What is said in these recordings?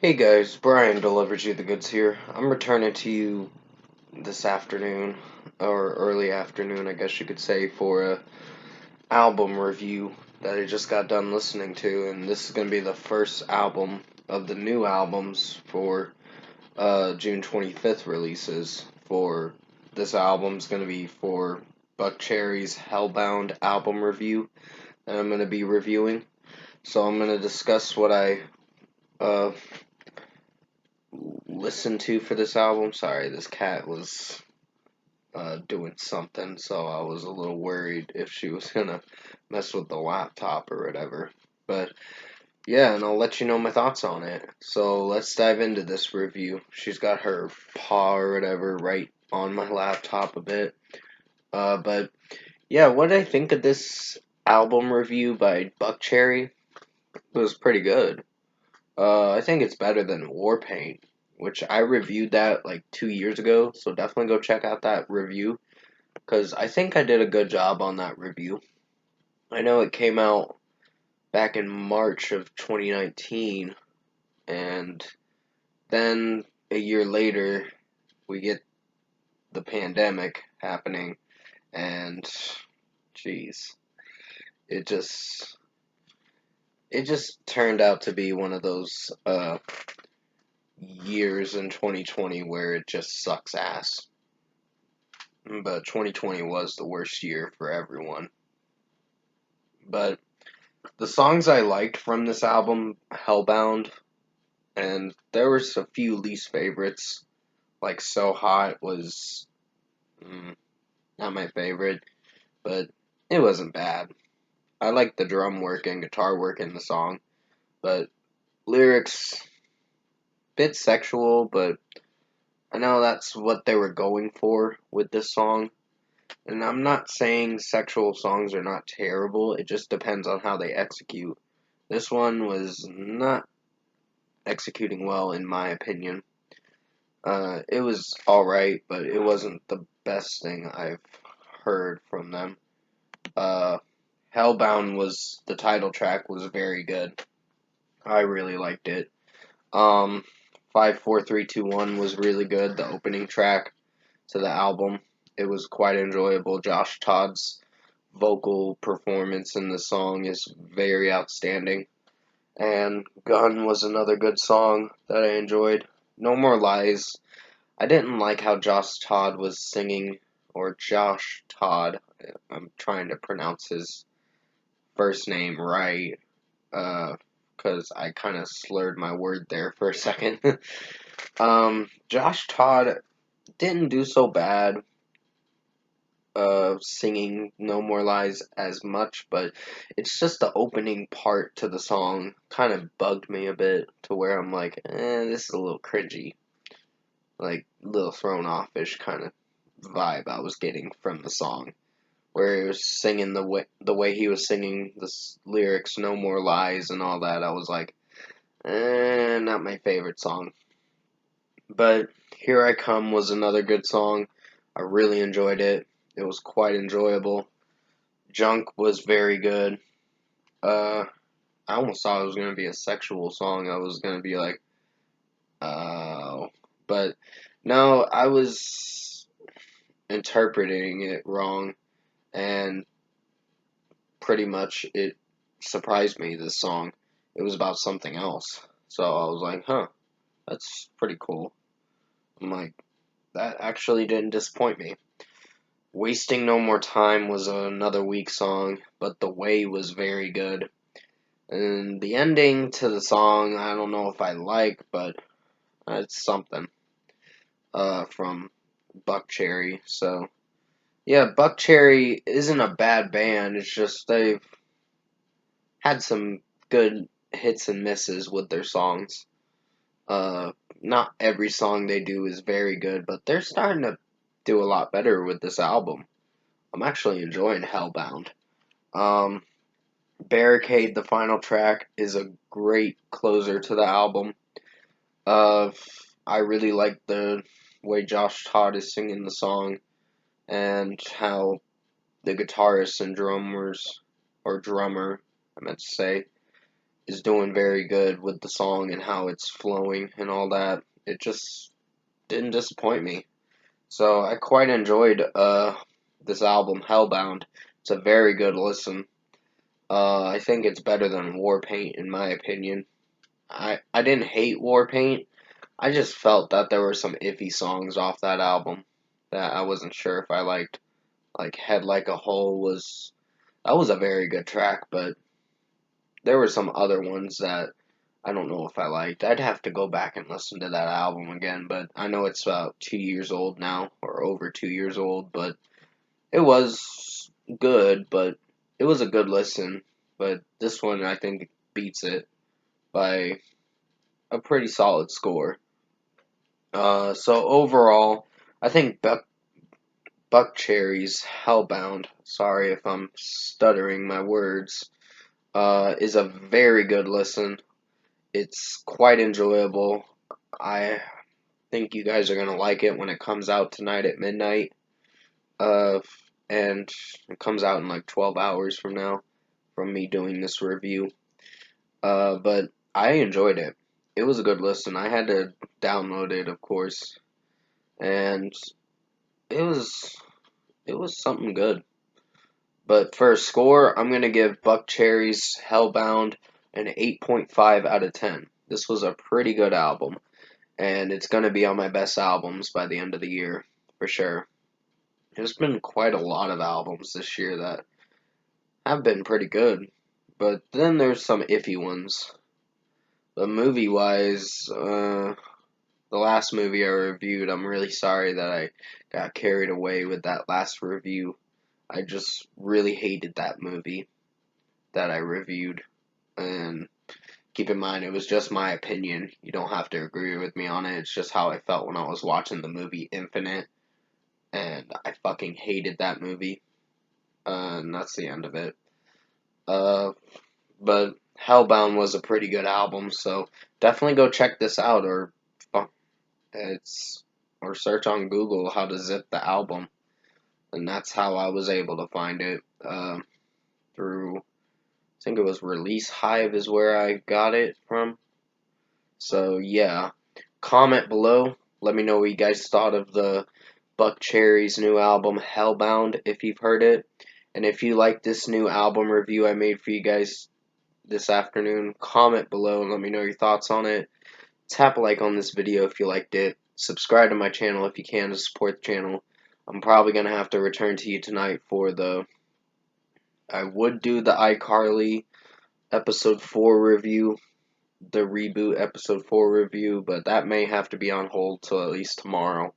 Hey guys, Brian delivers you the goods here. I'm returning to you this afternoon, or early afternoon, I guess you could say, for a album review that I just got done listening to, and this is going to be the first album of the new albums for June 25th releases. For this album's going to be for Buckcherry's Hellbound album review that I'm going to be reviewing. So I'm going to discuss what I uh, listen to for this album. Sorry, this cat was doing something, so I was a little worried if she was gonna mess with the laptop or whatever. But yeah, and I'll let you know my thoughts on it. So let's dive into this review. She's got her paw or whatever right on my laptop a bit. But yeah, what did I think of this album review by Buckcherry? It was pretty good. I think it's better than Warpaint, which I reviewed that like 2 years ago, so definitely go check out that review, because I think I did a good job on that review. I know it came out back in March of 2019, and then a year later, we get the pandemic happening, and jeez, it just it just turned out to be one of those years in 2020 where it just sucks ass. But 2020 was the worst year for everyone. But the songs I liked from this album, Hellbound, and there was a few least favorites, like So Hot was not my favorite, but it wasn't bad. I liked the drum work and guitar work in the song, but lyrics, bit sexual, but I know that's what they were going for with this song. And I'm not saying sexual songs are not terrible, it just depends on how they execute. This one was not executing well, in my opinion. It was alright, but it wasn't the best thing I've heard from them. Uh, Hellbound was, the title track was very good. I really liked it. Um, 54321 was really good, the opening track to the album. It was quite enjoyable. Josh Todd's vocal performance in the song is very outstanding. And Gun was another good song that I enjoyed. No More Lies. I didn't like how Josh Todd was singing, or Josh Todd. I'm trying to pronounce his first name right, because I kind of slurred my word there for a second. Josh Todd didn't do so bad singing No More Lies as much, but it's just the opening part to the song kind of bugged me a bit to where I'm like, this is a little cringy. Like, a little thrown offish kind of vibe I was getting from the song. Where he was singing the way he was singing the lyrics, No More Lies and all that, I was like, not my favorite song. But Here I Come was another good song. I really enjoyed it. It was quite enjoyable. Junk was very good. Uh, I almost thought it was gonna be a sexual song. I was gonna be like, oh, but no, I was interpreting it wrong, and pretty much it surprised me. This song, it was about something else. So I was like, huh, that's pretty cool. I'm like, that actually didn't disappoint me. Wasting No More Time was another weak song, but The Way was very good. And the ending to the song, I don't know if I like, but it's something. From Buckcherry. So, yeah, Buckcherry isn't a bad band. It's just they've had some good hits and misses with their songs. Uh, Not every song they do is very good, but they're starting to do a lot better with this album. I'm actually enjoying Hellbound. Um, Barricade, the final track, is a great closer to the album. Uh, I really like the way Josh Todd is singing the song and how the guitarist and drummers, or drummer, I meant to say, is doing very good with the song and how it's flowing and all that. It just didn't disappoint me. So I quite enjoyed this album, Hellbound. It's a very good listen. I think it's better than Warpaint in my opinion. I didn't hate Warpaint. I just felt that there were some iffy songs off that album that I wasn't sure if I liked. Like Head Like a Hole was that was a very good track, but there were some other ones that I don't know if I liked. I'd have to go back and listen to that album again, but I know it's about 2 years old now, or over 2 years old, but it was good, but it was a good listen. But this one, I think, beats it by a pretty solid score. So overall, I think Buckcherry's Hellbound, sorry if I'm stuttering my words, is a very good listen. It's quite enjoyable. I think you guys are gonna like it when it comes out tonight at midnight. Uh, and it comes out in like 12 hours from now, from me doing this review. But I enjoyed it. It was a good listen. I had to download it, of course, and it was it was something good. But for a score, I'm gonna give Buckcherry's Hellbound an 8.5 out of 10. This was a pretty good album, and it's gonna be on my best albums by the end of the year, for sure. There's been quite a lot of albums this year that have been pretty good, but then there's some iffy ones. But movie wise, the last movie I reviewed, I'm really sorry that I got carried away with that last review. I just really hated that movie that I reviewed. And keep in mind, it was just my opinion. You don't have to agree with me on it. It's just how I felt when I was watching the movie Infinite. And I fucking hated that movie. And that's the end of it. Uh, but Hellbound was a pretty good album, so definitely go check this out, or it's or search on Google how to zip the album, and that's how I was able to find it through. I think it was Release Hive is where I got it from. So yeah, comment below. Let me know what you guys thought of the Buckcherry's new album Hellbound if you've heard it, and if you like this new album review I made for you guys this afternoon, comment below and let me know your thoughts on it. Tap a like on this video if you liked it. Subscribe to my channel if you can to support the channel. I'm probably going to have to return to you tonight for I would do the iCarly episode 4 review, the reboot episode 4 review, but that may have to be on hold till at least tomorrow.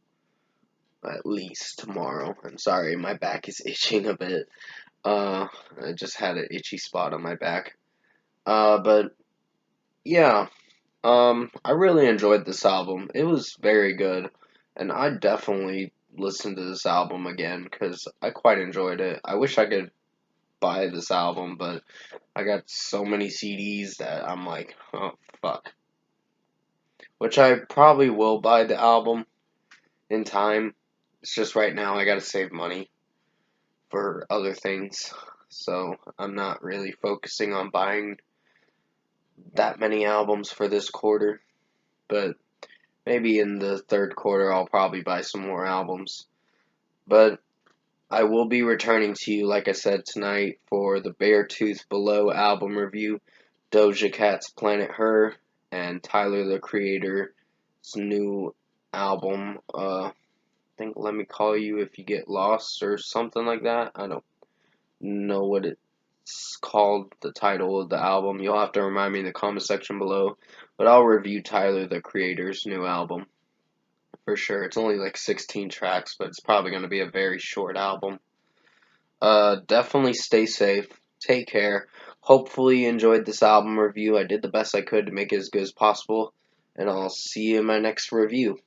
At least tomorrow. I'm sorry, my back is itching a bit. I just had an itchy spot on my back. But yeah, I really enjoyed this album. It was very good, and I definitely listen to this album again because I quite enjoyed it. I wish I could buy this album, but I got so many CDs that I'm like, oh fuck. Which I probably will buy the album in time. It's just right now I gotta save money for other things, so I'm not really focusing on buying that many albums for this quarter. But maybe in the third quarter I'll probably buy some more albums. But I will be returning to you, like I said, tonight for the Beartooth Below album review, Doja Cat's Planet Her, and Tyler the Creator's new album, I think Let Me Call You If You Get Lost or something like that. I don't know what it's called, the title of the album. You'll have to remind me in the comment section below. But I'll review Tyler the Creator's new album for sure. It's only like 16 tracks, but it's probably going to be a very short album. Definitely stay safe. Take care. Hopefully you enjoyed this album review. I did the best I could to make it as good as possible. And I'll see you in my next review.